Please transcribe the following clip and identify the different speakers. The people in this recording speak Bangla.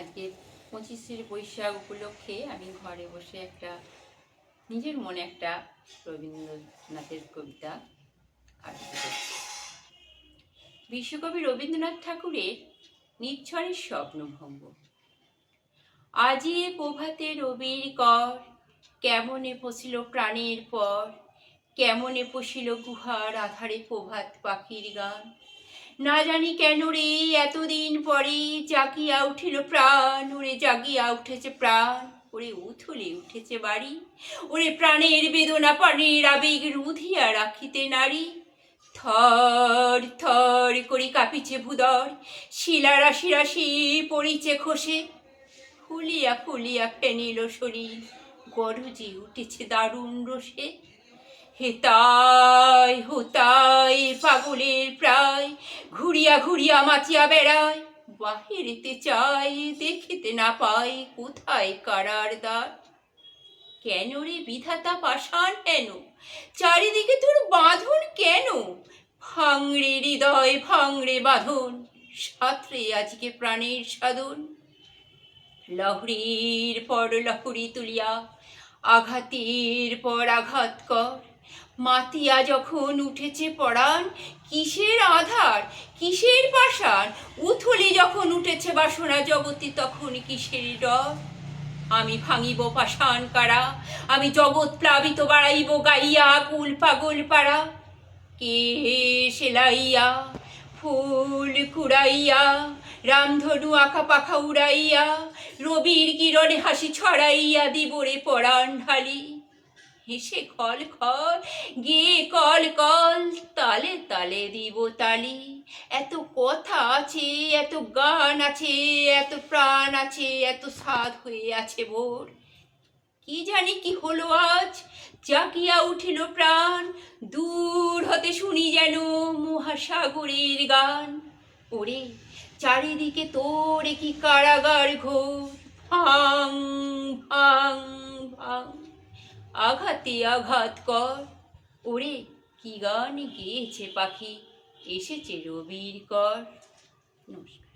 Speaker 1: আজকে 25শে বৈশাখ উপলক্ষে আমি ঘরে বসে নিজের মনে একটা রবীন্দ্রনাথের কবিতা আবৃত্তি করছি। বিশ্বকবি রবীন্দ্রনাথ ঠাকুরের নিচ্ছরের স্বপ্নভঙ্গ। আজি এ প্রভাতে রবির কর, কেমনে পশিল প্রাণের পর, কেমনে পশিল গুহার আধারে প্রভাত পাখির গান। না জানি কেন রে এতদিন পরে জাগিয়া উঠিল প্রাণ, ওরে জাগিয়া উঠেছে প্রাণ, ওরে উথলে উঠেছে বাড়ি, ওরে প্রাণের বেদনা প্রাণের আবেগ রুধিয়া রাখিতে নারী। থর থর করি কাঁপিছে ভূদর, শিলা রাশি রাশি পড়িছে খসে, ফুলিয়া ফুলিয়া ফেনিল শরীর, গরজি উঠেছে দারুণ রোষে। হেতায় হোতায় পাগলের প্রায়, ঘুরিয়া ঘুরিয়া মাতিয়া বেড়ায়, বাহিরেতে চাই দেখিতে না পাই কোথায় কারার দ্বার। কেন রে বিধাতা পাষাণ হেন, চারিদিকে তোর বাঁধন কেন, ভাঙড়ে হৃদয় ভাঙড়ে বাঁধন, সাঁতরে আজকে প্রাণের সাধন। লহরীর পর লহরী তুলিয়া আঘাতের পর আঘাত কর, মাতিয়া যখন উঠেছে পরাণ, কিসের আধার কিসের পাষাণ, উথলি যখন উঠেছে বাসনা জগতে তখন কিসের ডর। আমি ভাঙিব পাষাণ কারা, আমি জগৎ প্লাবিত বাড়াইব গাইয়া কুল পাগল পাড়া। কে সেলাইয়া ফুল কুড়াইয়া, রামধনু আঁকা পাখা উড়াইয়া, রবির কিরণে হাসি ছড়াইয়া দিবরে পরাণ ঢালি। হেসে খল খল গিয়ে কল কল, তালে তালে দিব তালি। এত কথা আছে এত গান আছে, এত প্রাণ আছে, এত স্বাদ হয়ে আছে ভোর। কি জানি কি হলো আজ, জাগিয়া উঠিল প্রাণ, দূর হতে শুনি যেন মহাসাগরের গান। ওরে চারিদিকে তোর কি কারাগার ঘোর, ভাঙ ভাঙ ভাঙ, আঘাতে আঘাত কর। ওরে কি গান গেয়েছে পাখি, এসেছে রবির কর। নমস্কার।